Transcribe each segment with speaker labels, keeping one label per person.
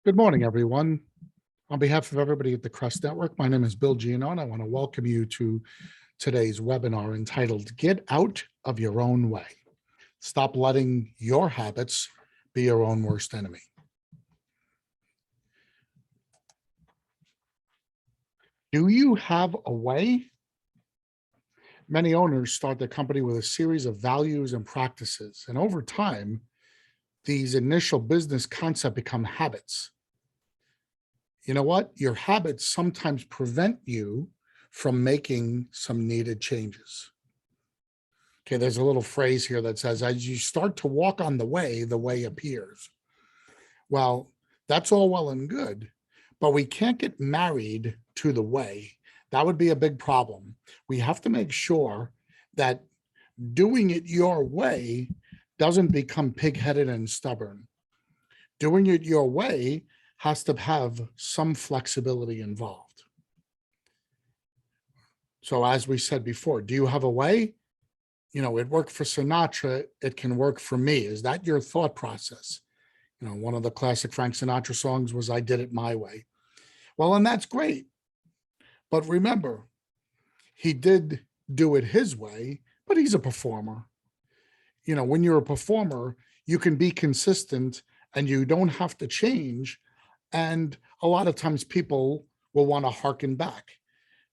Speaker 1: Good morning, everyone. On behalf of everybody at the CREST Network, my name is Bill Gino, and I want to welcome you to today's webinar entitled Get Out of Your Own Way. Stop letting your habits be your own worst enemy. Do you have a way? Many owners start their company with a series of values and practices, and over time, these initial business concepts become habits. You know what? Your habits sometimes prevent you from making some needed changes. Okay, there's a little phrase here that says, as you start to walk on the way appears. Well, that's all well and good, but we can't get married to the way. That would be a big problem. We have to make sure that doing it your way doesn't become pig-headed and stubborn. Doing it your way has to have some flexibility involved. So as we said before, do you have a way? You know, it worked for Sinatra, it can work for me. Is that your thought process? You know, one of the classic Frank Sinatra songs was I Did It My Way. Well, and that's great. But remember, he did do it his way, but he's a performer. You know, when you're a performer, you can be consistent and you don't have to change. And a lot of times people will want to hearken back.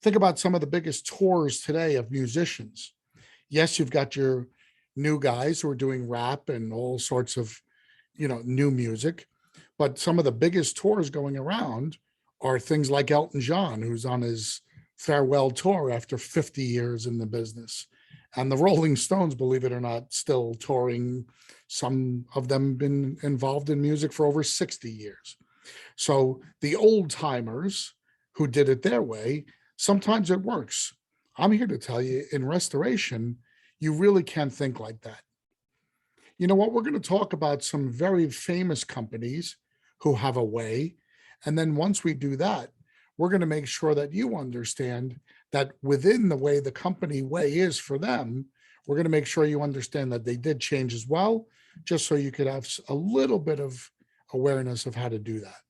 Speaker 1: Think about some of the biggest tours today of musicians. Yes, you've got your new guys who are doing rap and all sorts of, you know, new music, but some of the biggest tours going around are things like Elton John, who's on his farewell tour after 50 years in the business. And the Rolling Stones, believe it or not, still touring. Some of them been involved in music for over 60 years. So the old timers who did it their way, sometimes it works. I'm here to tell you, in restoration, you really can't think like that. You know what? We're going to talk about some very famous companies who have a way. And then once we do that, we're going to make sure that you understand that within the way the company way is for them, we're going to make sure you understand that they did change as well, just so you could have a little bit of awareness of how to do that.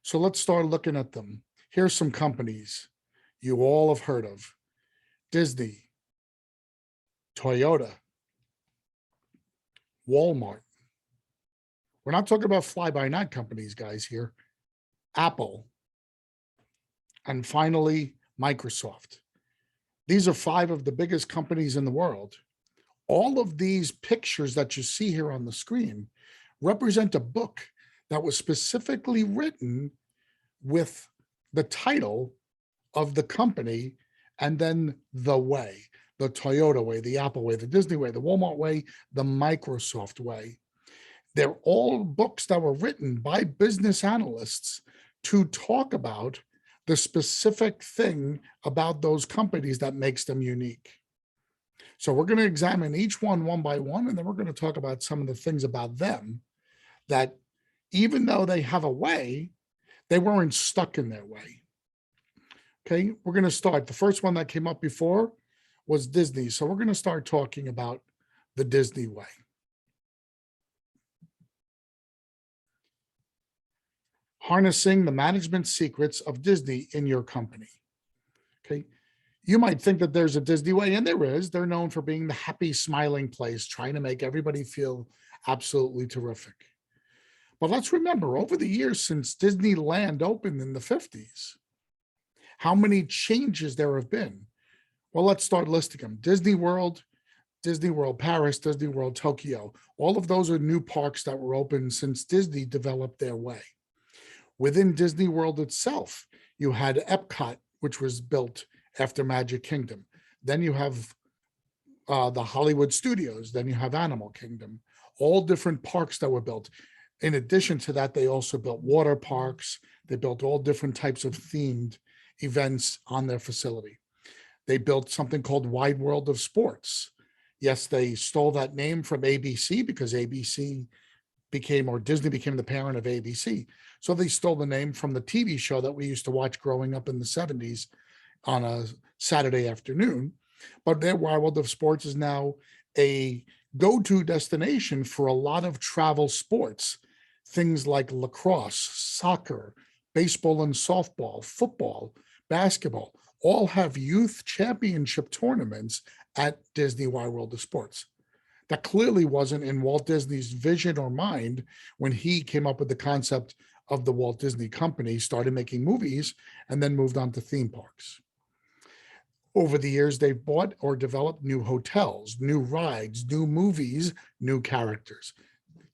Speaker 1: So let's start looking at them. Here's some companies you all have heard of: Disney, Toyota, Walmart. We're not talking about fly-by-night companies, guys, here. Apple, and finally, Microsoft. These are 5 of the biggest companies in the world. All of these pictures that you see here on the screen represent a book that was specifically written with the title of the company and then the way: the Toyota way, the Apple way, the Disney way, the Walmart way, the Microsoft way. They're all books that were written by business analysts to talk about the specific thing about those companies that makes them unique. So we're going to examine each one by one, and then we're going to talk about some of the things about them that, even though they have a way, they weren't stuck in their way. Okay, we're going to start. The first one that came up before was Disney. So we're going to start talking about the Disney way. Harnessing the management secrets of Disney in your company. Okay, you might think that there's a Disney way, and there is. They're known for being the happy, smiling place, trying to make everybody feel absolutely terrific. But let's remember, over the years since Disneyland opened in the 50s, how many changes there have been. Well, let's start listing them. Disney World Paris, Disney World Tokyo. All of those are new parks that were open since Disney developed their way. Within Disney World itself, you had Epcot, which was built after Magic Kingdom. Then you have the Hollywood Studios. Then you have Animal Kingdom. All different parks that were built. In addition to that, they also built water parks. They built all different types of themed events on their facility. They built something called Wide World of Sports. Yes, they stole that name from ABC because ABC became, or Disney became, the parent of ABC. So they stole the name from the TV show that we used to watch growing up in the 70s on a Saturday afternoon. But their Wide World of Sports is now a go-to destination for a lot of travel sports, things like lacrosse, soccer, baseball and softball, football, basketball, all have youth championship tournaments at Disney World of Sports. That clearly wasn't in Walt Disney's vision or mind when he came up with the concept of the Walt Disney Company, started making movies, and then moved on to theme parks. Over the years, they've bought or developed new hotels, new rides, new movies, new characters.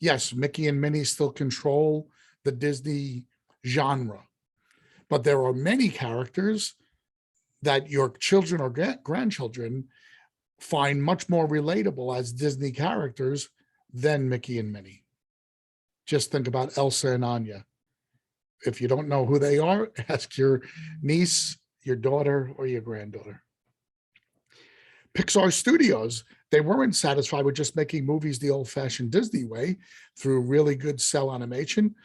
Speaker 1: Yes, Mickey and Minnie still control the Disney genre, but there are many characters that your children or grandchildren find much more relatable as Disney characters than Mickey and Minnie. Just think about Elsa and Anya. If you don't know who they are, ask your niece, your daughter, or your granddaughter. Pixar Studios, they weren't satisfied with just making movies the old-fashioned Disney way through really good cell animation.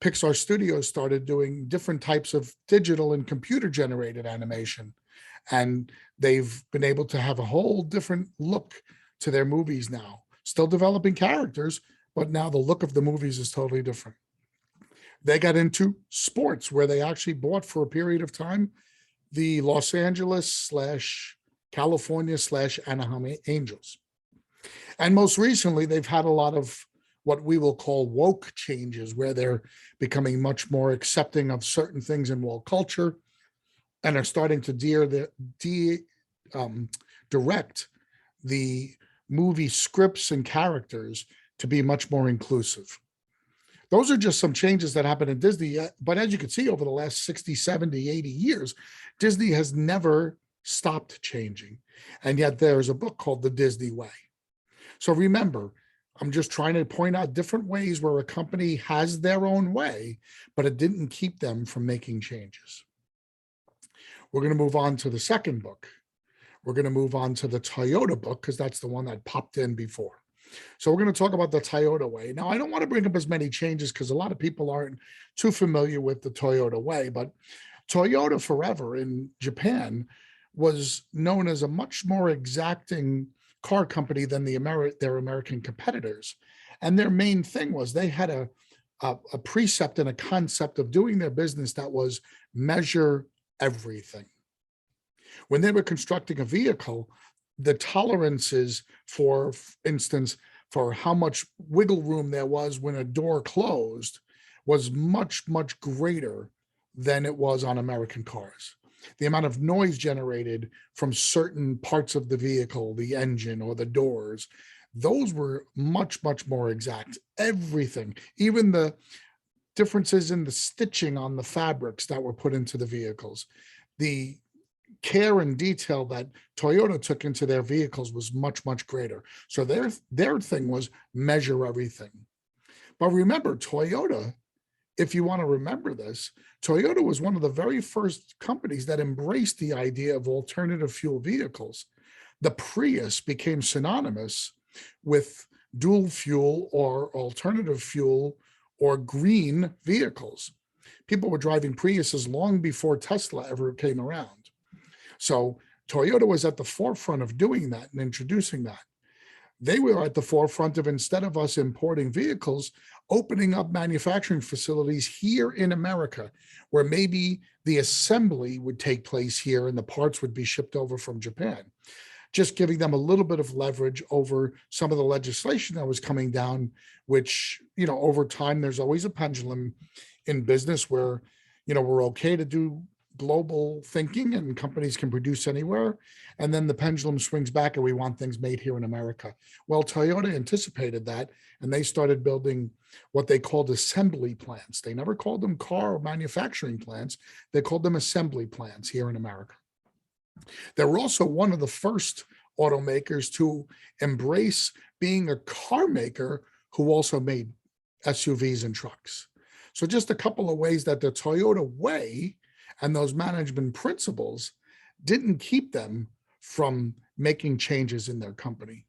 Speaker 1: Pixar Studios started doing different types of digital and computer-generated animation. And they've been able to have a whole different look to their movies now. Still developing characters, but now the look of the movies is totally different. They got into sports, where they actually bought for a period of time the Los Angeles / California / Anaheim Angels. And most recently, they've had a lot of what we will call woke changes, where they're becoming much more accepting of certain things in woke culture and are starting to direct the movie scripts and characters to be much more inclusive. Those are just some changes that happened in Disney. But as you can see, over the last 60, 70, 80 years, Disney has never stopped changing. And yet there's a book called The Disney Way. So remember, I'm just trying to point out different ways where a company has their own way, but it didn't keep them from making changes. We're going to move on to the second book. We're going to move on to the Toyota book, because that's the one that popped in before. So we're going to talk about the Toyota way. Now, I don't want to bring up as many changes because a lot of people aren't too familiar with the Toyota way, but Toyota forever in Japan was known as a much more exacting car company than their American competitors. And their main thing was they had a precept and a concept of doing their business that was measure everything. When they were constructing a vehicle, the tolerances, for instance, for how much wiggle room there was when a door closed was much, much greater than it was on American cars. The amount of noise generated from certain parts of the vehicle, the engine or the doors, those were much, much more exact. Everything, even the differences in the stitching on the fabrics that were put into the vehicles, the care and detail that Toyota took into their vehicles was much, much greater. So their thing was measure everything. But remember, Toyota, if you want to remember this, Toyota was one of the very first companies that embraced the idea of alternative fuel vehicles. The Prius became synonymous with dual fuel or alternative fuel or green vehicles. People were driving Priuses long before Tesla ever came around. So Toyota was at the forefront of doing that and introducing that. They were at the forefront of, instead of us importing vehicles, opening up manufacturing facilities here in America, where maybe the assembly would take place here and the parts would be shipped over from Japan, just giving them a little bit of leverage over some of the legislation that was coming down, which, over time, there's always a pendulum in business where, we're okay to do global thinking and companies can produce anywhere. And then the pendulum swings back and we want things made here in America. Well, Toyota anticipated that, and they started building what they called assembly plants. They never called them car manufacturing plants. They called them assembly plants here in America. They were also one of the first automakers to embrace being a car maker who also made SUVs and trucks. So just a couple of ways that the Toyota way and those management principles didn't keep them from making changes in their company.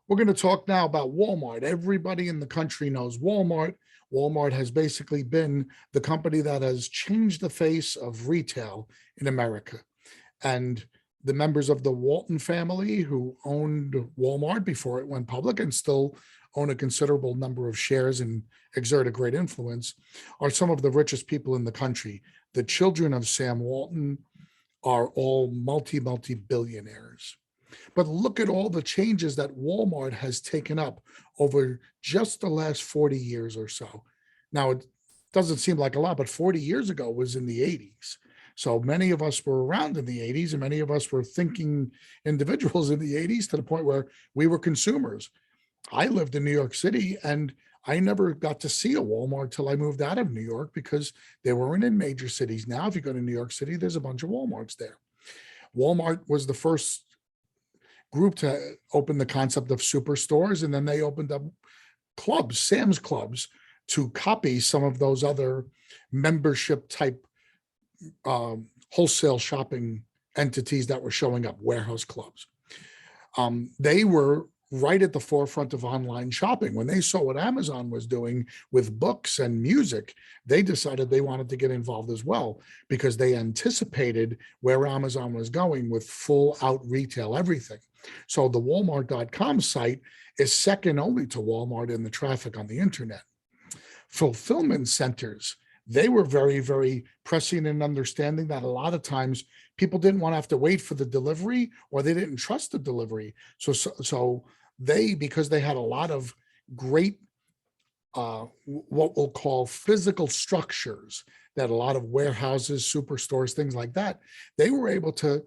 Speaker 1: We're going to talk now about Walmart. Everybody in the country knows Walmart. Walmart has basically been the company that has changed the face of retail in America. And the members of the Walton family who owned Walmart before it went public and still own a considerable number of shares and exert a great influence, are some of the richest people in the country. The children of Sam Walton are all multi billionaires. But look at all the changes that Walmart has taken up over just the last 40 years or so. Now, it doesn't seem like a lot, but 40 years ago was in the 80s. So many of us were around in the 80s, and many of us were thinking individuals in the 80s to the point where we were consumers. I lived in New York City, and I never got to see a Walmart till I moved out of New York because they weren't in major cities. Now, if you go to New York City, there's a bunch of Walmarts there. Walmart was the first group to open the concept of superstores, and then they opened up clubs, Sam's Clubs, to copy some of those other membership type wholesale shopping entities that were showing up, warehouse clubs. They were right at the forefront of online shopping. When they saw what Amazon was doing with books and music, they decided they wanted to get involved as well because they anticipated where Amazon was going with full out retail everything. So the Walmart.com site is second only to Walmart in the traffic on the internet. Fulfillment centers, they were very, very pressing and understanding that a lot of times people didn't want to have to wait for the delivery, or they didn't trust the delivery. So they, because they had a lot of great, what we'll call physical structures, that a lot of warehouses, superstores, things like that, they were able to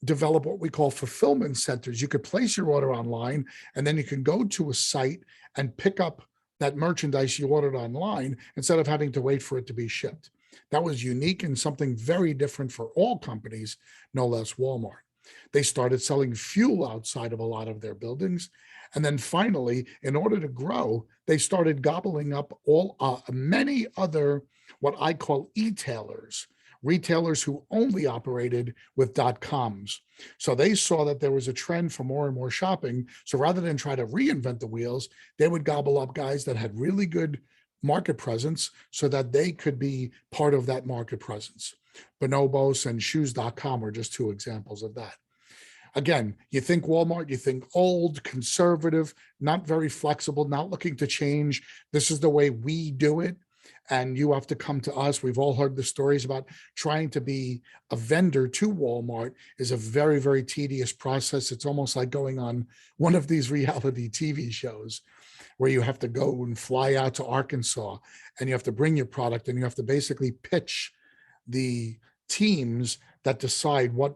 Speaker 1: develop what we call fulfillment centers. You could place your order online, and then you can go to a site and pick up that merchandise you ordered online instead of having to wait for it to be shipped. That was unique and something very different for all companies, no less Walmart. They started selling fuel outside of a lot of their buildings. And then finally, in order to grow, they started gobbling up all many other what I call e-tailers, retailers who only operated with .coms. So they saw that there was a trend for more and more shopping. So rather than try to reinvent the wheels, they would gobble up guys that had really good market presence so that they could be part of that market presence. Bonobos and shoes.com are just two examples of that. Again, you think Walmart, you think old, conservative, not very flexible, not looking to change. This is the way we do it, and you have to come to us. We've all heard the stories about trying to be a vendor to Walmart is a very, very tedious process. It's almost like going on one of these reality TV shows where you have to go and fly out to Arkansas, and you have to bring your product, and you have to basically pitch the teams that decide what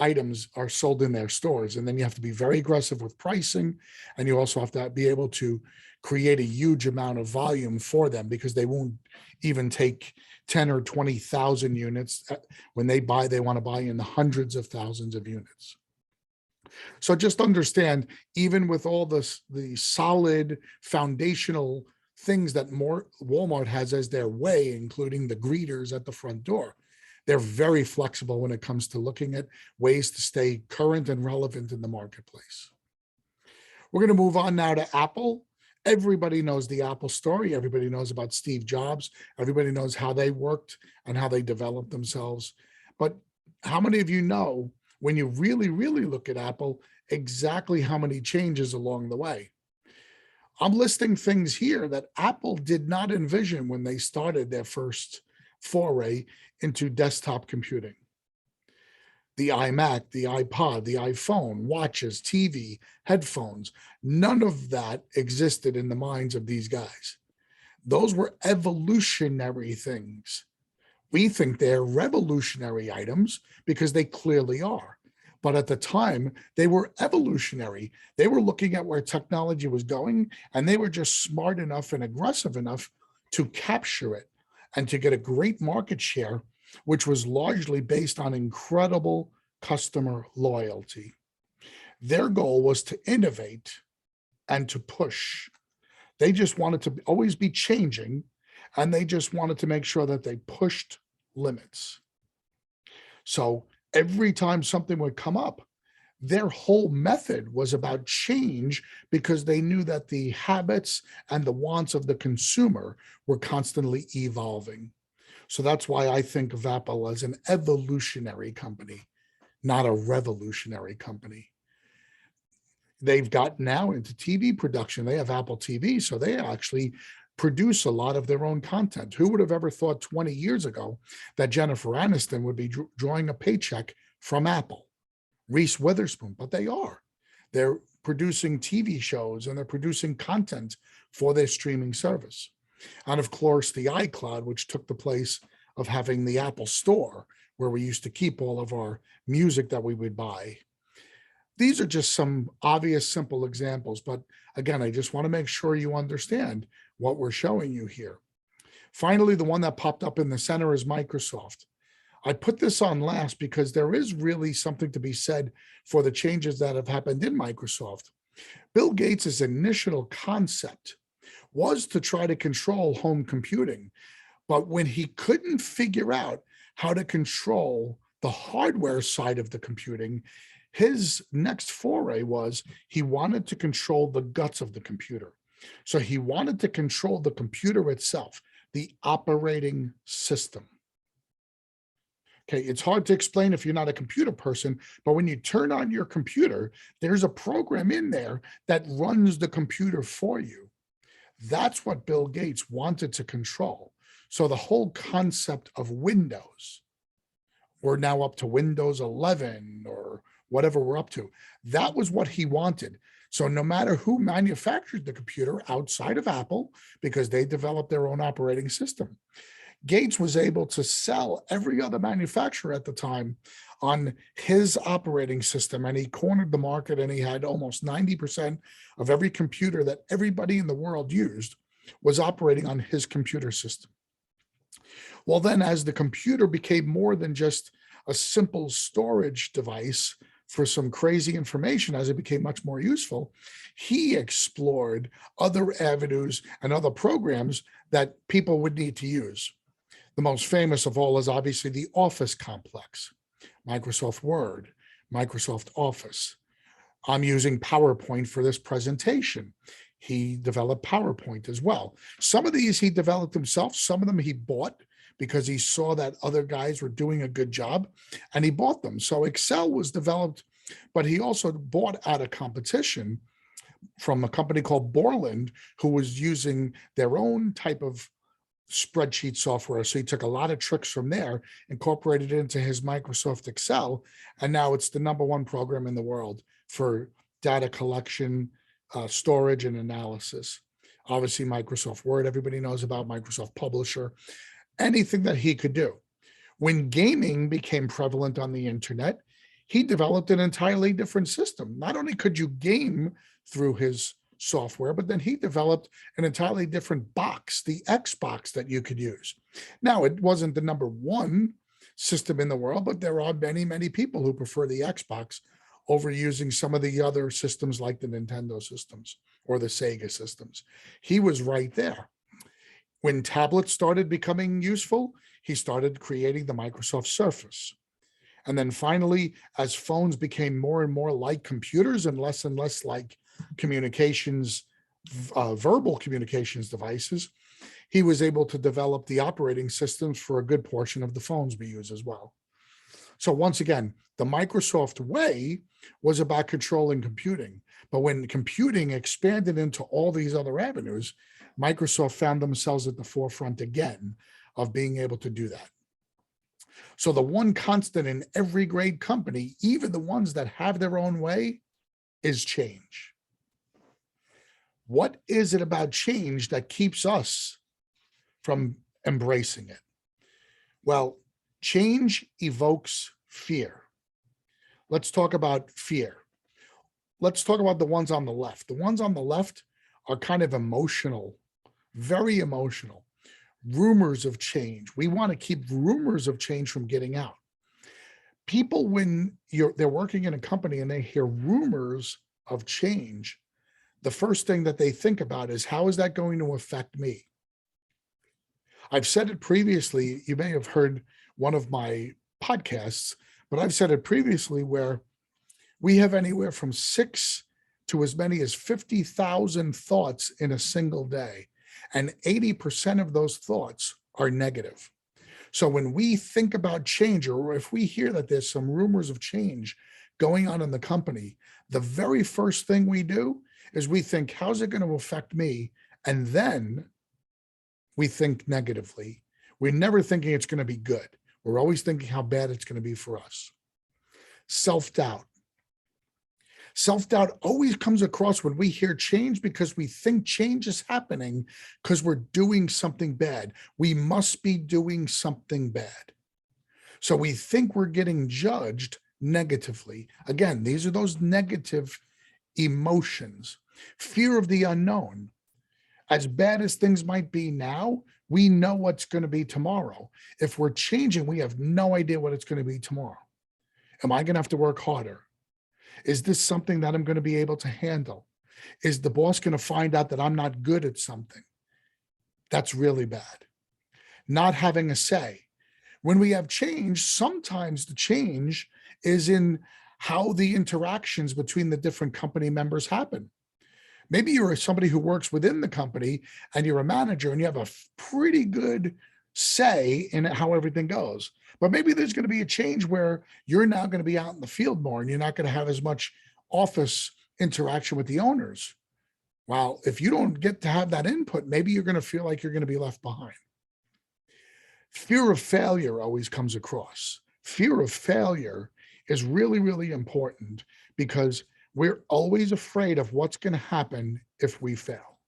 Speaker 1: items are sold in their stores. And then you have to be very aggressive with pricing. And you also have to be able to create a huge amount of volume for them, because they won't even take 10 or 20,000 units. When they buy, they want to buy in the hundreds of thousands of units. So just understand, even with all this, the solid foundational things that Walmart has as their way, including the greeters at the front door, they're very flexible when it comes to looking at ways to stay current and relevant in the marketplace. We're going to move on now to Apple. Everybody knows the Apple story. Everybody knows about Steve Jobs. Everybody knows how they worked and how they developed themselves. But how many of you know, when you really, really look at Apple, exactly how many changes along the way? I'm listing things here that Apple did not envision when they started their first foray into desktop computing. The iMac, the iPod, the iPhone, watches, TV, headphones, none of that existed in the minds of these guys. Those were evolutionary things. We think they're revolutionary items because they clearly are. But at the time, they were evolutionary. They were looking at where technology was going, and they were just smart enough and aggressive enough to capture it and to get a great market share, which was largely based on incredible customer loyalty. Their goal was to innovate and to push. They just wanted to always be changing, and they just wanted to make sure that they pushed limits. So every time something would come up, their whole method was about change, because they knew that the habits and the wants of the consumer were constantly evolving. So that's why I think of Apple as an evolutionary company, not a revolutionary company. They've gotten now into TV production. They have Apple TV, so they actually produce a lot of their own content. Who would have ever thought 20 years ago that Jennifer Aniston would be drawing a paycheck from Apple? Reese Witherspoon, but they are. They're producing TV shows and they're producing content for their streaming service. And of course, the iCloud, which took the place of having the Apple Store, where we used to keep all of our music that we would buy. These are just some obvious, simple examples. But again, I just want to make sure you understand what we're showing you here. Finally, the one that popped up in the center is Microsoft. I put this on last because there is really something to be said for the changes that have happened in Microsoft. Bill Gates' initial concept was to try to control home computing. But when he couldn't figure out how to control the hardware side of the computing, his next foray was he wanted to control the guts of the computer. So he wanted to control the computer itself, the operating system. Okay, it's hard to explain if you're not a computer person, but when you turn on your computer, there's a program in there that runs the computer for you. That's what Bill Gates wanted to control. So the whole concept of Windows, we're now up to Windows 11 or whatever we're up to, that was what he wanted. So no matter who manufactured the computer outside of Apple, because they developed their own operating system, Gates was able to sell every other manufacturer at the time on his operating system, and he cornered the market, and he had almost 90% of every computer that everybody in the world used was operating on his computer system. Well, then as the computer became more than just a simple storage device for some crazy information, as it became much more useful, he explored other avenues and other programs that people would need to use. The most famous of all is obviously the Office complex, Microsoft Word, Microsoft Office. I'm using PowerPoint for this presentation. He developed PowerPoint as well. Some of these he developed himself, some of them he bought because he saw that other guys were doing a good job and he bought them. So Excel was developed, but he also bought out a competition from a company called Borland, who was using their own type of spreadsheet software. So he took a lot of tricks from there, incorporated it into his Microsoft Excel, and now it's the #1 program in the world for data collection, storage, and analysis. Obviously, Microsoft Word, everybody knows about Microsoft Publisher, anything that he could do. When gaming became prevalent on the internet, he developed an entirely different system. Not only could you game through his software, but then he developed an entirely different box, the Xbox, that you could use. Now, it wasn't the #1 system in the world, but there are many, many people who prefer the Xbox over using some of the other systems like the Nintendo systems or the Sega systems. He was right there. When tablets started becoming useful, he started creating the Microsoft Surface. And then finally, as phones became more and more like computers and less like communications, verbal communications devices, he was able to develop the operating systems for a good portion of the phones we use as well. So once again, the Microsoft way was about controlling computing. But when computing expanded into all these other avenues, Microsoft found themselves at the forefront again of being able to do that. So the one constant in every great company, even the ones that have their own way, is change. What is it about change that keeps us from embracing it? Well, change evokes fear. Let's talk about fear. Let's talk about the ones on the left. The ones on the left are kind of emotional, very emotional. Rumors of change. We want to keep rumors of change from getting out. People, when they're working in a company and they hear rumors of change, the first thing that they think about is, how is that going to affect me? I've said it previously. You may have heard one of my podcasts, but I've said it previously where we have anywhere from 6 to as many as 50,000 thoughts in a single day. And 80% of those thoughts are negative. So when we think about change, or if we hear that there's some rumors of change going on in the company, the very first thing we do is we think, how's it going to affect me? And then we think negatively. We're never thinking it's going to be good. We're always thinking how bad it's going to be for us. Self-doubt. Self-doubt always comes across when we hear change because we think change is happening because we're doing something bad. We must be doing something bad. So we think we're getting judged negatively. Again, these are those negative emotions. Fear of the unknown. As bad as things might be now, we know what's going to be tomorrow. If we're changing, we have no idea what it's going to be tomorrow. Am I going to have to work harder? Is this something that I'm going to be able to handle? Is the boss going to find out that I'm not good at something? That's really bad. Not having a say. When we have change, sometimes the change is in how the interactions between the different company members happen. Maybe you're somebody who works within the company and you're a manager and you have a pretty good say in how everything goes. But maybe there's going to be a change where you're now going to be out in the field more and you're not going to have as much office interaction with the owners. Well, if you don't get to have that input, maybe you're going to feel like you're going to be left behind. Fear of failure always comes across. Fear of failure is really, really important because we're always afraid of what's going to happen if we fail.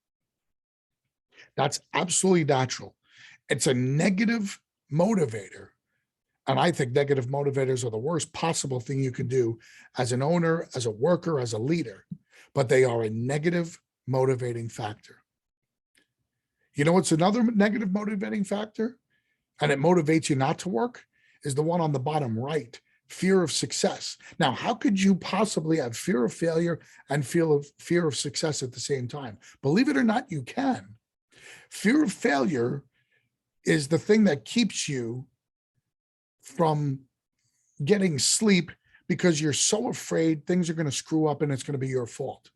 Speaker 1: That's absolutely natural. It's a negative motivator. And I think negative motivators are the worst possible thing you can do as an owner, as a worker, as a leader, but they are a negative motivating factor. You know what's another negative motivating factor? And it motivates you not to work, is the one on the bottom right, fear of success. Now, how could you possibly have fear of failure and fear of success at the same time? Believe it or not, you can. Fear of failure is the thing that keeps you from getting sleep because you're so afraid things are going to screw up and it's going to be your fault.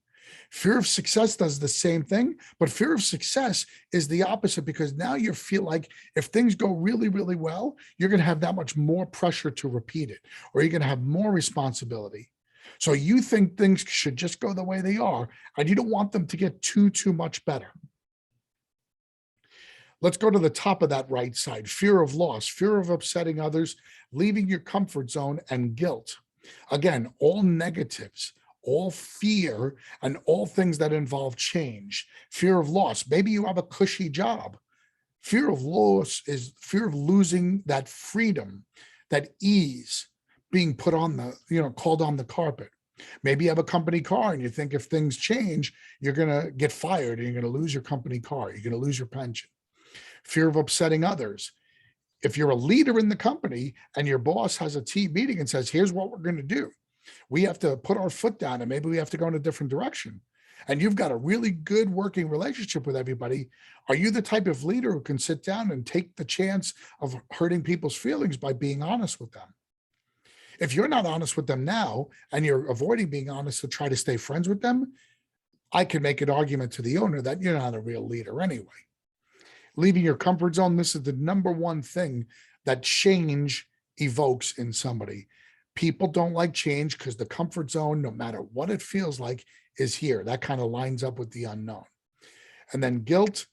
Speaker 1: Fear of success does the same thing, but fear of success is the opposite because now you feel like if things go really, really well, you're going to have that much more pressure to repeat it, or you're going to have more responsibility. So you think things should just go the way they are, and you don't want them to get too much better. Let's go to the top of that right side. Fear of loss, fear of upsetting others, leaving your comfort zone, and guilt. Again, all negatives, all fear, and all things that involve change. Fear of loss. Maybe you have a cushy job. Fear of loss is fear of losing that freedom, that ease, being put on the, called on the carpet. Maybe you have a company car and you think if things change, you're going to get fired and you're going to lose your company car. You're going to lose your pension. Fear of upsetting others. If you're a leader in the company and your boss has a team meeting and says, here's what we're going to do. We have to put our foot down and maybe we have to go in a different direction. And you've got a really good working relationship with everybody. Are you the type of leader who can sit down and take the chance of hurting people's feelings by being honest with them? If you're not honest with them now and you're avoiding being honest to try to stay friends with them, I can make an argument to the owner that you're not a real leader anyway. Leaving your comfort zone, this is the number one thing that change evokes in somebody. People don't like change because the comfort zone, no matter what it feels like, is here. That kind of lines up with the unknown. And then guilt.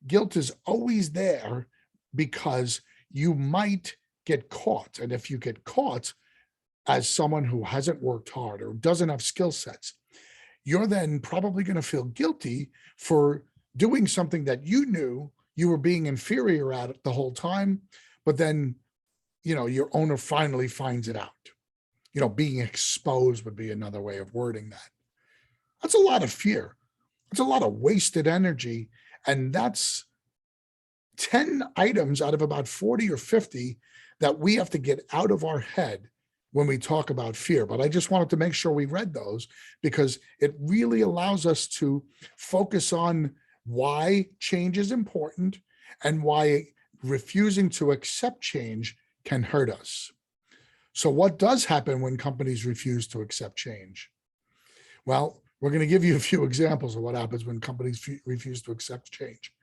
Speaker 1: Guilt is always there because you might get caught. And if you get caught as someone who hasn't worked hard or doesn't have skill sets, you're then probably going to feel guilty for doing something that you knew you were being inferior at it the whole time, but then, your owner finally finds it out. Being exposed would be another way of wording that. That's a lot of fear. It's a lot of wasted energy. And that's 10 items out of about 40 or 50 that we have to get out of our head when we talk about fear. But I just wanted to make sure we read those because it really allows us to focus on why change is important and why refusing to accept change can hurt us. So what does happen when companies refuse to accept change? Well, we're going to give you a few examples of what happens when companies refuse to accept change.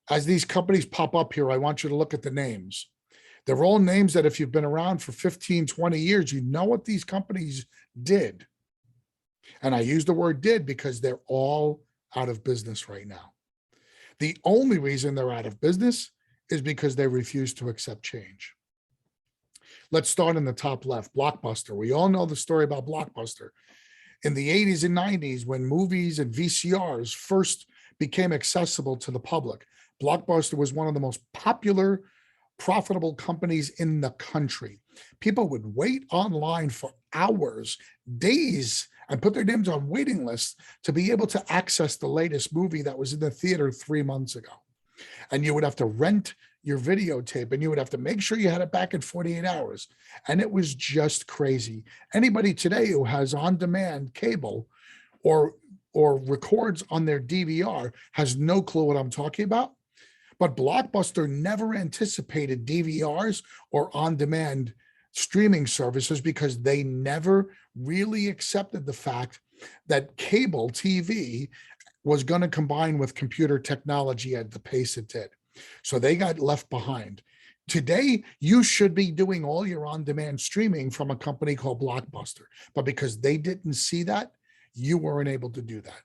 Speaker 1: As these companies pop up here, I want you to look at the names. They're all names that if you've been around for 15, 20 years, you know what these companies did. And I use the word did because they're all out of business right now. The only reason they're out of business is because they refuse to accept change. Let's start in the top left, Blockbuster. We all know the story about Blockbuster. In the 80s and 90s, when movies and VCRs first became accessible to the public, Blockbuster was one of the most popular, profitable companies in the country. People would wait online for hours, days, and put their names on waiting lists to be able to access the latest movie that was in the theater 3 months ago. And you would have to rent your videotape and you would have to make sure you had it back in 48 hours. And it was just crazy. Anybody today who has on-demand cable or records on their DVR has no clue what I'm talking about. But Blockbuster never anticipated DVRs or on-demand streaming services because they never really accepted the fact that cable TV was going to combine with computer technology at the pace it did. So they got left behind. Today, you should be doing all your on-demand streaming from a company called Blockbuster. But because they didn't see that, you weren't able to do that.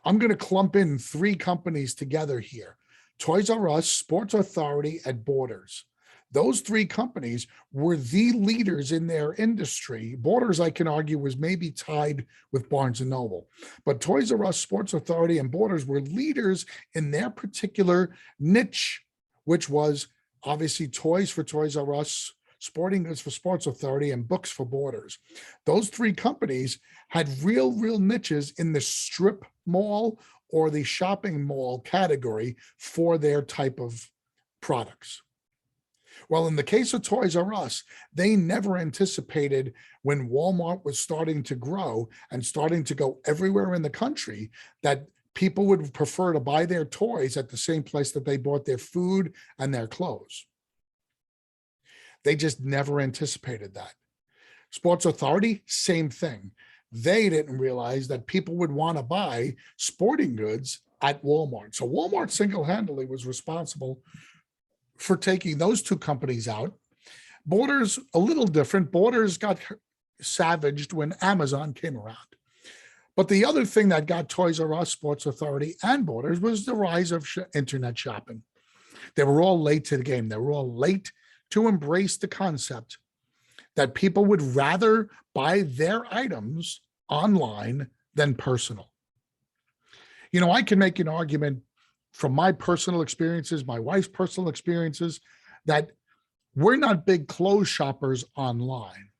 Speaker 1: I'm going to clump in 3 companies together here: Toys R Us, Sports Authority, and Borders. Those 3 companies were the leaders in their industry. Borders, I can argue, was maybe tied with Barnes & Noble. But Toys R Us, Sports Authority, and Borders were leaders in their particular niche, which was obviously toys for Toys R Us, sporting goods for Sports Authority, and books for Borders. Those 3 companies had real niches in the strip mall or the shopping mall category for their type of products. Well, in the case of Toys R Us, they never anticipated when Walmart was starting to grow and starting to go everywhere in the country that people would prefer to buy their toys at the same place that they bought their food and their clothes. They just never anticipated that. Sports Authority, same thing. They didn't realize that people would want to buy sporting goods at Walmart. So Walmart single-handedly was responsible for taking those 2 companies out. Borders, a little different. Borders got savaged when Amazon came around. But the other thing that got Toys R Us, Sports Authority, and Borders was the rise of internet shopping. They were all late to the game. They were all late to embrace the concept that people would rather buy their items online than personal. You know, I can make an argument from my personal experiences, my wife's personal experiences, that we're not big clothes shoppers online.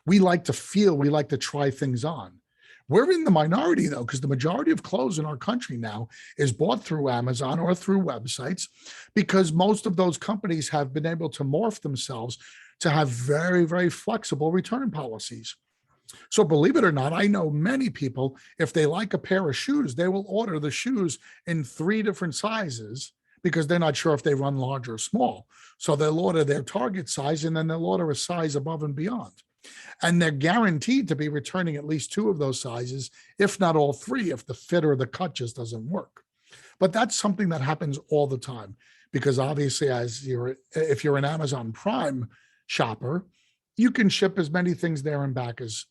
Speaker 1: We like to feel, we like to try things on. We're in the minority though, because the majority of clothes in our country now is bought through Amazon or through websites, because most of those companies have been able to morph themselves to have very flexible return policies. So believe it or not, I know many people, if they like a pair of shoes, they will order the shoes in 3 different sizes because they're not sure if they run large or small. So they'll order their target size and then they'll order a size above and beyond. And they're guaranteed to be returning at least 2 of those sizes, if not all 3, if the fit or the cut just doesn't work. But that's something that happens all the time because obviously if you're an Amazon Prime shopper, you can ship as many things there and back as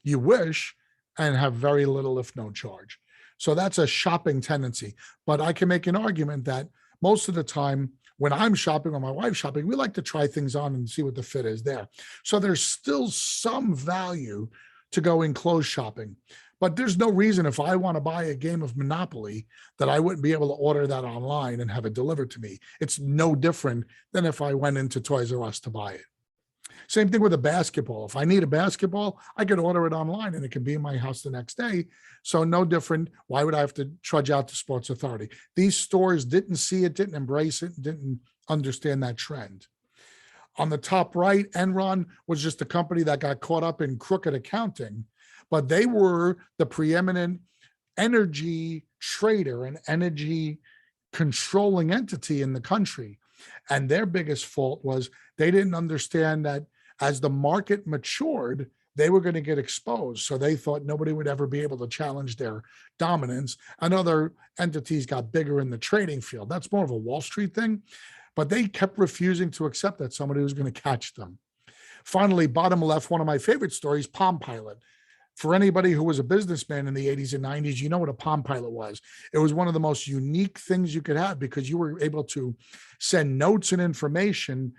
Speaker 1: you wish and have very little, if no charge. So that's a shopping tendency. But I can make an argument that most of the time when I'm shopping or my wife's shopping, we like to try things on and see what the fit is there. So there's still some value to going clothes shopping. But there's no reason if I want to buy a game of Monopoly that I wouldn't be able to order that online and have it delivered to me. It's no different than if I went into Toys R Us to buy it. Same thing with a basketball. If I need a basketball, I could order it online and it can be in my house the next day. So no different. Why would I have to trudge out to Sports Authority? These stores didn't see it, didn't embrace it, didn't understand that trend. On the top right, Enron was just a company that got caught up in crooked accounting, but they were the preeminent energy trader and energy controlling entity in the country. And their biggest fault was they didn't understand that as the market matured, they were going to get exposed. So they thought nobody would ever be able to challenge their dominance. And other entities got bigger in the trading field. That's more of a Wall Street thing. but they kept refusing to accept that somebody was going to catch them. Finally, bottom left, one of my favorite stories, Palm Pilot. For anybody who was a businessman in the 80s and 90s, you know what a Palm Pilot was. It was one of the most unique things you could have because you were able to send notes and information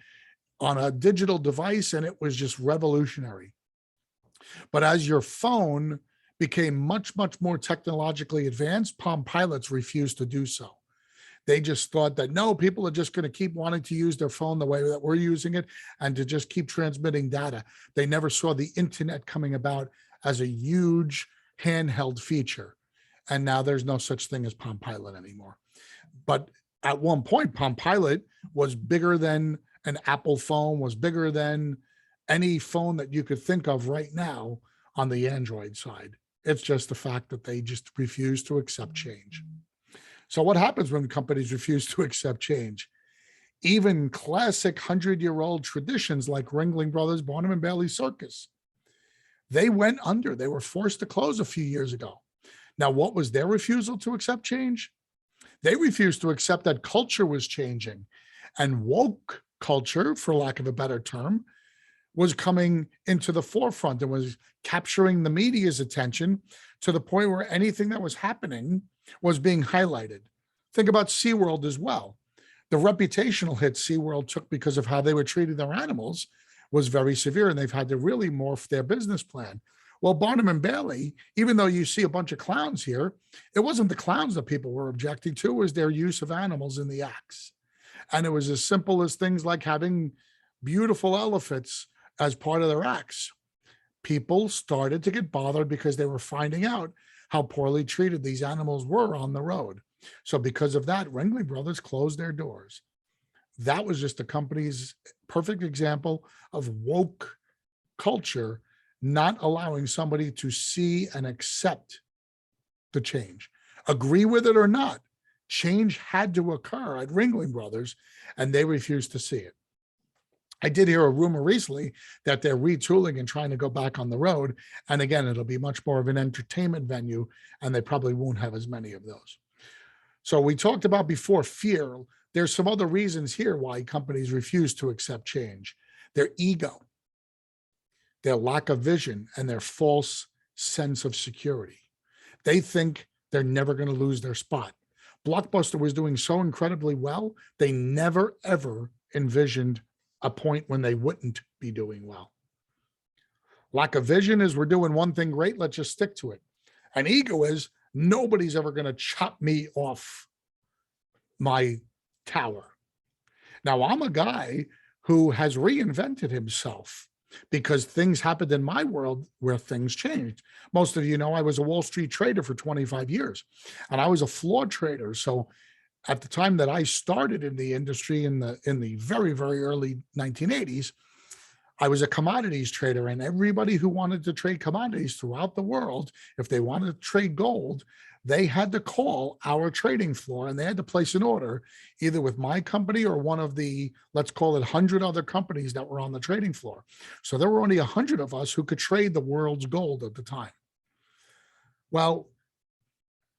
Speaker 1: on a digital device, and it was just revolutionary. But as your phone became much, much more technologically advanced, Palm Pilots refused to do so. They just thought that, no, people are just going to keep wanting to use their phone the way that we're using it and to just keep transmitting data. They never saw the internet coming about as a huge handheld feature. And now there's no such thing as Palm Pilot anymore. But at one point, Palm Pilot was bigger than an Apple phone, was bigger than any phone that you could think of right now on the Android side. It's just the fact that they just refuse to accept change. So what happens when companies refuse to accept change? Even classic 100-year-old traditions like Ringling Brothers, Barnum and Bailey Circus, they went under. They were forced to close a few years ago. Now, what was their refusal to accept change? They refused to accept that culture was changing, and woke culture, for lack of a better term, was coming into the forefront and was capturing the media's attention to the point where anything that was happening was being highlighted. Think about SeaWorld as well. The reputational hit SeaWorld took because of how they were treating their animals was very severe, and they've had to really morph their business plan. Well, Barnum and Bailey, even though you see a bunch of clowns here, it wasn't the clowns that people were objecting to, it was their use of animals in the acts. And it was as simple as things like having beautiful elephants as part of their acts. People started to get bothered because they were finding out how poorly treated these animals were on the road. So because of that, Ringling Brothers closed their doors. That was just the company's perfect example of woke culture not allowing somebody to see and accept the change. Agree with it or not, change had to occur at Ringling Brothers, and they refused to see it. I did hear a rumor recently that they're retooling and trying to go back on the road. And again, it'll be much more of an entertainment venue, and they probably won't have as many of those. So we talked about before fear. There's some other reasons here why companies refuse to accept change. Their ego, their lack of vision, and their false sense of security. They think they're never going to lose their spot. Blockbuster was doing so incredibly well, they never, ever envisioned a point when they wouldn't be doing well. Lack of vision is we're doing one thing great, let's just stick to it. And ego is nobody's ever going to chop me off my tower. Now, I'm a guy who has reinvented himself because things happened in my world where things changed. Most of you know I was a Wall Street trader for 25 years, and I was a floor trader. So at the time that I started in the industry in the very, very early 1980s, I was a commodities trader, and everybody who wanted to trade commodities throughout the world, if they wanted to trade gold, they had to call our trading floor, and they had to place an order either with my company or one of the, let's call it 100 other companies that were on the trading floor. So there were only 100 of us who could trade the world's gold at the time. Well,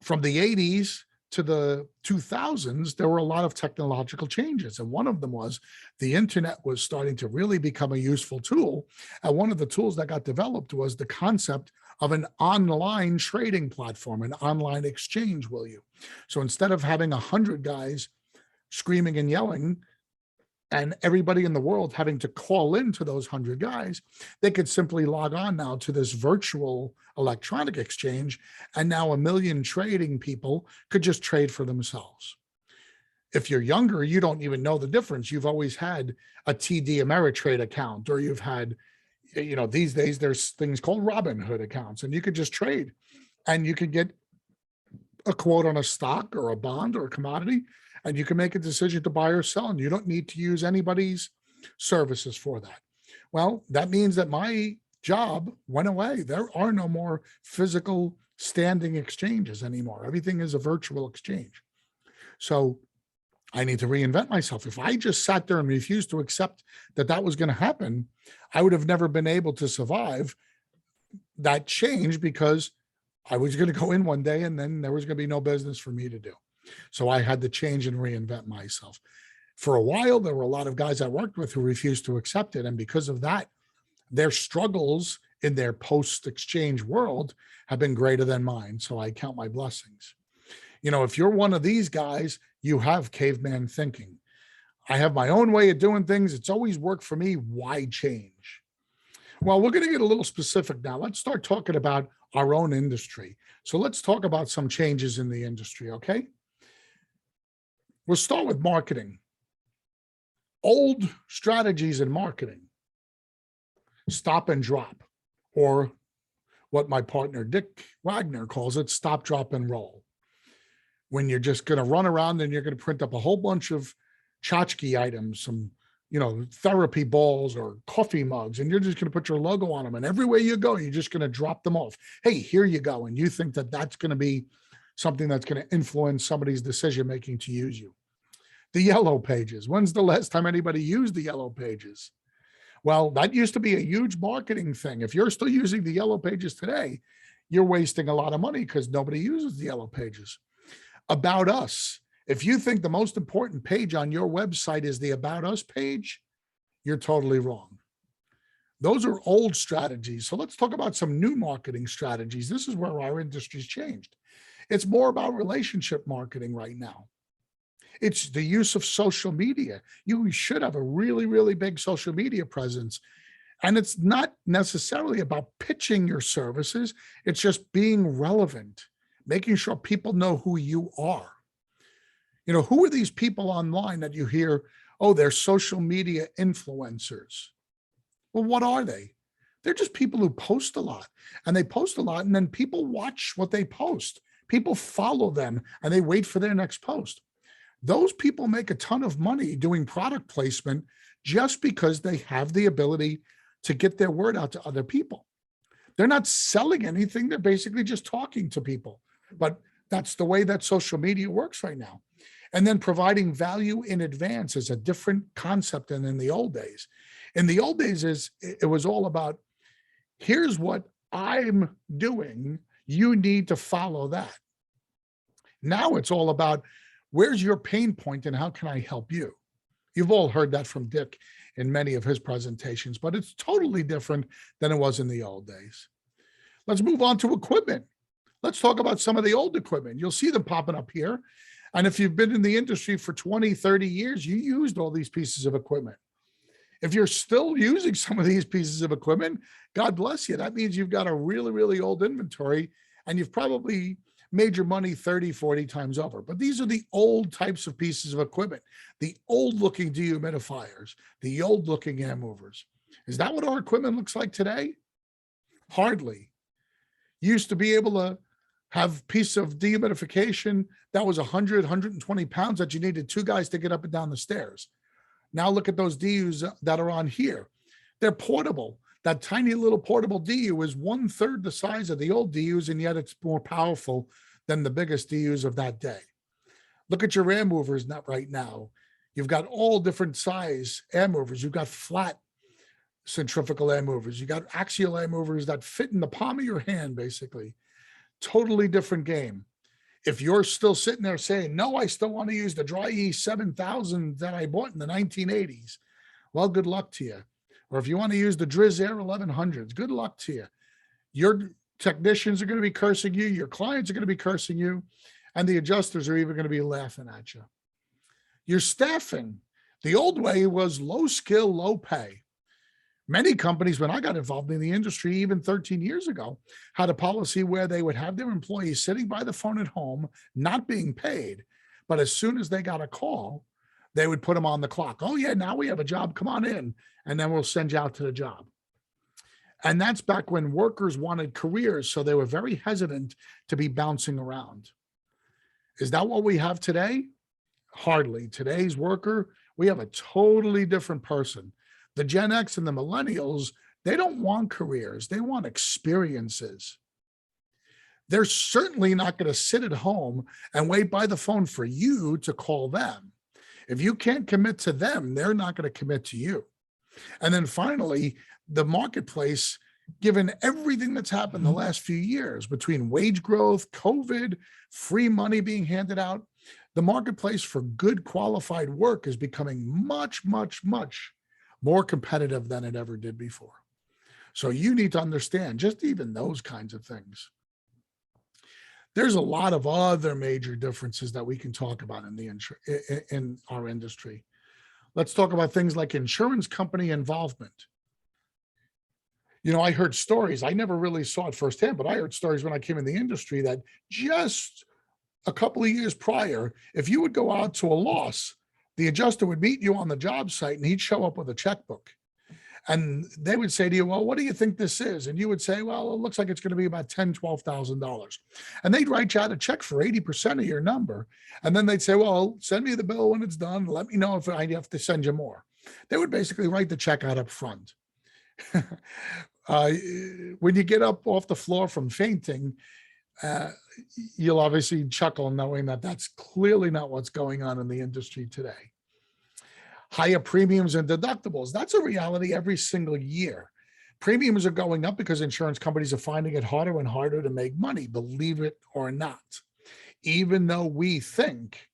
Speaker 1: from the 80s to the 2000s, there were a lot of technological changes. And one of them was the internet was starting to really become a useful tool. And one of the tools that got developed was the concept of an online trading platform, an online exchange, will you? So instead of having 100 guys screaming and yelling and everybody in the world having to call into those 100 guys, they could simply log on now to this virtual electronic exchange, and now 1 million trading people could just trade for themselves. If you're younger, you don't even know the difference. You've always had a TD Ameritrade account, or you've had, you know, these days there's things called Robinhood accounts, and you could just trade and you could get a quote on a stock or a bond or a commodity, and you can make a decision to buy or sell, and you don't need to use anybody's services for that. Well, that means that my job went away. There are no more physical standing exchanges anymore. Everything is a virtual exchange. So I need to reinvent myself. If I just sat there and refused to accept that that was going to happen, I would have never been able to survive that change, because I was going to go in one day and then there was going to be no business for me to do. So I had to change and reinvent myself. For a while, there were a lot of guys I worked with who refused to accept it. And because of that, their struggles in their post-exchange world have been greater than mine. So I count my blessings. If you're one of these guys, you have caveman thinking. I have my own way of doing things. It's always worked for me. Why change? Well, we're going to get a little specific now. Let's start talking about our own industry. So let's talk about some changes in the industry, okay? We'll start with marketing. Old strategies in marketing, stop and drop, or what my partner Dick Wagner calls it, stop, drop, and roll. When you're just going to run around and you're going to print up a whole bunch of tchotchke items, some, therapy balls or coffee mugs, and you're just going to put your logo on them. And everywhere you go, you're just going to drop them off. Hey, here you go. And you think that that's going to be something that's going to influence somebody's decision-making to use you. The yellow pages. When's the last time anybody used the yellow pages? Well, that used to be a huge marketing thing. If you're still using the yellow pages today, you're wasting a lot of money because nobody uses the yellow pages. About us. If you think the most important page on your website is the About Us page, you're totally wrong. Those are old strategies. So let's talk about some new marketing strategies. This is where our industry's changed. It's more about relationship marketing right now. It's the use of social media. You should have a really, really big social media presence. And it's not necessarily about pitching your services. It's just being relevant, making sure people know who you are. Who are these people online that you hear, oh, they're social media influencers? Well, what are they? They're just people who post a lot, and they post a lot, and then people watch what they post. People follow them, and they wait for their next post. Those people make a ton of money doing product placement just because they have the ability to get their word out to other people. They're not selling anything. They're basically just talking to people. But that's the way that social media works right now. And then providing value in advance is a different concept than in the old days. In the old days, it was all about, here's what I'm doing. You need to follow that. Now it's all about, where's your pain point and how can I help you? You've all heard that from Dick in many of his presentations, but it's totally different than it was in the old days. Let's move on to equipment. Let's talk about some of the old equipment. You'll see them popping up here. And if you've been in the industry for 20, 30 years, you used all these pieces of equipment. If you're still using some of these pieces of equipment, God bless you. That means you've got a really, really old inventory, and you've probably made your money 30, 40 times over. But these are the old types of pieces of equipment, the old looking dehumidifiers, the old looking air movers. Is that what our equipment looks like today? Hardly. You used to be able to have a piece of dehumidification that was 100, 120 pounds that you needed two guys to get up and down the stairs. Now look at those DUs that are on here. They're portable. That tiny little portable DU is 1/3 the size of the old DUs, and yet it's more powerful than the biggest DUs of that day. Look at your air movers right now. You've got all different size air movers. You've got flat centrifugal air movers. You got axial air movers that fit in the palm of your hand, basically. Totally different game. If you're still sitting there saying, no, I still want to use the Dry-E 7000 that I bought in the 1980s, well, good luck to you. Or if you want to use the Driz Air 1100s, good luck to you. Your technicians are going to be cursing you. Your clients are going to be cursing you. And the adjusters are even going to be laughing at you. Your staffing. The old way was low skill, low pay. Many companies, when I got involved in the industry, even 13 years ago, had a policy where they would have their employees sitting by the phone at home, not being paid. But as soon as they got a call, they would put them on the clock. Oh, yeah, now we have a job. Come on in. And then we'll send you out to the job. And that's back when workers wanted careers. So they were very hesitant to be bouncing around. Is that what we have today? Hardly. Today's worker, we have a totally different person. The Gen X and the millennials, they don't want careers. They want experiences. They're certainly not going to sit at home and wait by the phone for you to call them. If you can't commit to them, they're not going to commit to you. And then finally, the marketplace, given everything that's happened the last few years between wage growth, COVID, free money being handed out, The marketplace for good qualified work is becoming much, much, much more competitive than it ever did before. So you need to understand just even those kinds of things. There's a lot of other major differences that we can talk about in our industry. Let's talk about things like insurance company involvement. I heard stories. I never really saw it firsthand, but I heard stories when I came in the industry that just a couple of years prior, if you would go out to a loss, the adjuster would meet you on the job site and he'd show up with a checkbook. And they would say to you, well, what do you think this is? And you would say, well, it looks like it's going to be about $10,000, $12,000. And they'd write you out a check for 80% of your number. And then they'd say, well, send me the bill when it's done. Let me know if I have to send you more. They would basically write the check out up front. When you get up off the floor from fainting, you'll obviously chuckle knowing that that's clearly not what's going on in the industry today. Higher premiums and deductibles. That's a reality every single year. Premiums are going up because insurance companies are finding it harder and harder to make money, believe it or not. Even though we think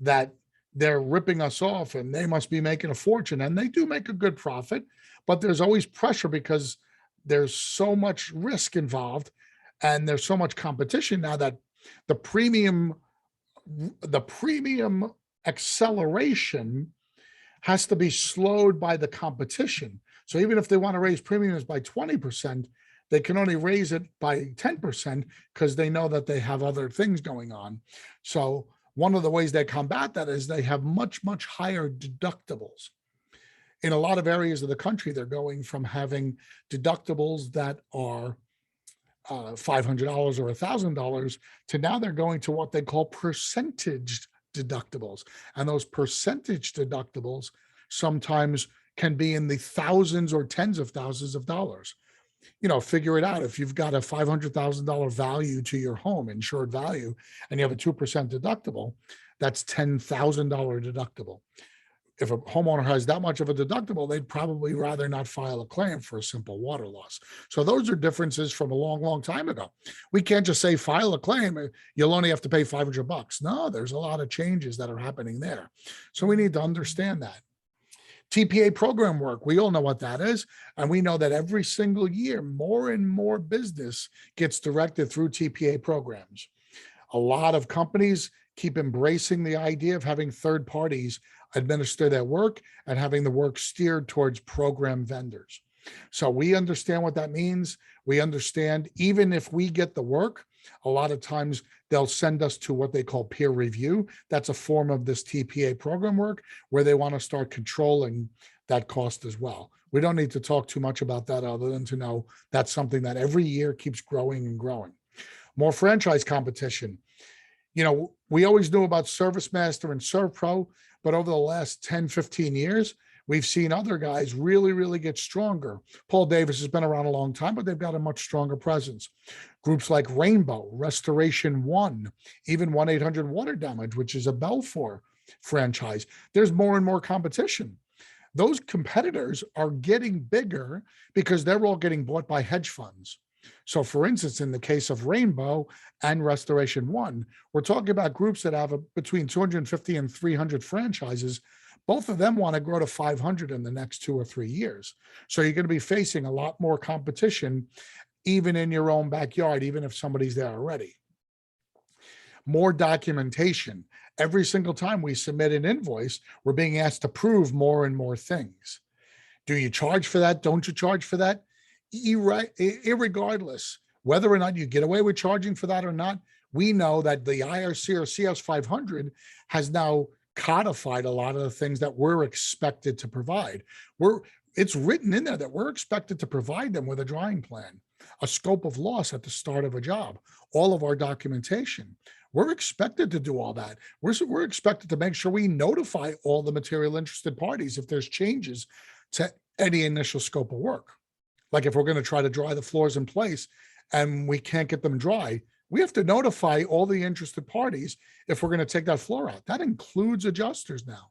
Speaker 1: that they're ripping us off and they must be making a fortune, and they do make a good profit, but there's always pressure because there's so much risk involved and there's so much competition now that the premium acceleration has to be slowed by the competition. So even if they want to raise premiums by 20%, they can only raise it by 10% because they know that they have other things going on. So one of the ways they combat that is they have much, much higher deductibles. In a lot of areas of the country, they're going from having deductibles that are $500 or $1,000 to now they're going to what they call percentage deductibles. And those percentage deductibles sometimes can be in the thousands or tens of thousands of dollars. Figure it out. If you've got a $500,000 value to your home, insured value, and you have a 2% deductible, that's $10,000 deductible. If a homeowner has that much of a deductible, they'd probably rather not file a claim for a simple water loss. So those are differences from a long, long time ago. We can't just say file a claim, you'll only have to pay $500. No, there's a lot of changes that are happening there. So we need to understand that. TPA program work, we all know what that is. And we know that every single year, more and more business gets directed through TPA programs. A lot of companies keep embracing the idea of having third parties administer their work and having the work steered towards program vendors. So we understand what that means. We understand even if we get the work, a lot of times they'll send us to what they call peer review. That's a form of this TPA program work where they want to start controlling that cost as well. We don't need to talk too much about that other than to know that's something that every year keeps growing and growing. More franchise competition. We always knew about ServiceMaster and ServPro, but over the last 10, 15 years, we've seen other guys really, really get stronger. Paul Davis has been around a long time, but they've got a much stronger presence. Groups like Rainbow, Restoration One, even 1-800 Water Damage, which is a Belfour franchise. There's more and more competition. Those competitors are getting bigger because they're all getting bought by hedge funds. So for instance, in the case of Rainbow and Restoration One, we're talking about groups that have between 250 and 300 franchises. Both of them want to grow to 500 in the next 2 or 3 years. So you're going to be facing a lot more competition, even in your own backyard, even if somebody's there already. More documentation. Every single time we submit an invoice, we're being asked to prove more and more things. Do you charge for that? Don't you charge for that? Irregardless, whether or not you get away with charging for that or not, we know that the IRC or CS 500 has now codified a lot of the things that we're expected to provide. It's written in there that we're expected to provide them with a drying plan, a scope of loss at the start of a job, all of our documentation. We're expected to do all that. We're expected to make sure we notify all the material interested parties if there's changes to any initial scope of work. Like if we're going to try to dry the floors in place and we can't get them dry, we have to notify all the interested parties if we're going to take that floor out. That includes adjusters now.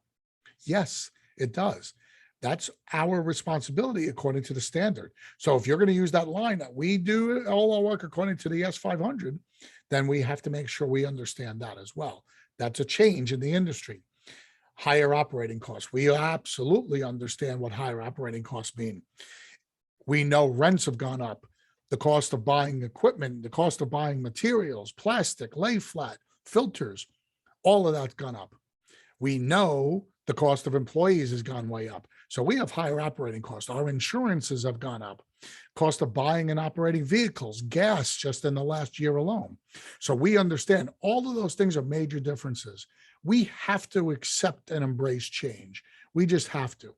Speaker 1: Yes, it does. That's our responsibility according to the standard. So if you're going to use that line that we do all our work according to the S500, then we have to make sure we understand that as well. That's a change in the industry. Higher operating costs. We absolutely understand what higher operating costs mean. We know rents have gone up, the cost of buying equipment, the cost of buying materials, plastic, lay flat, filters, all of that's gone up. We know the cost of employees has gone way up. So we have higher operating costs. Our insurances have gone up. Cost of buying and operating vehicles, gas just in the last year alone. So we understand all of those things are major differences. We have to accept and embrace change. We just have to.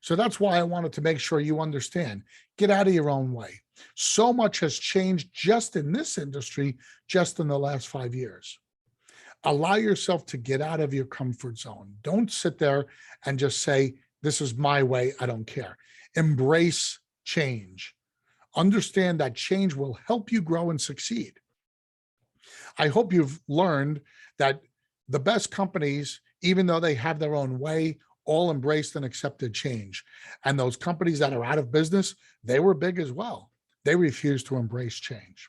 Speaker 1: So that's why I wanted to make sure you understand. Get out of your own way. So much has changed just in this industry, just in the last 5 years. Allow yourself to get out of your comfort zone. Don't sit there and just say, this is my way, I don't care. Embrace change. Understand that change will help you grow and succeed. I hope you've learned that the best companies, even though they have their own way, all embraced and accepted change. And those companies that are out of business, they were big as well. They refused to embrace change.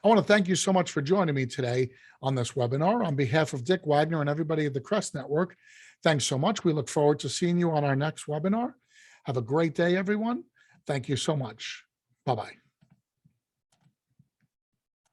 Speaker 1: I want to thank you so much for joining me today on this webinar. On behalf of Dick Wagner and everybody at the CREST Network, thanks so much. We look forward to seeing you on our next webinar. Have a great day, everyone. Thank you so much. Bye-bye.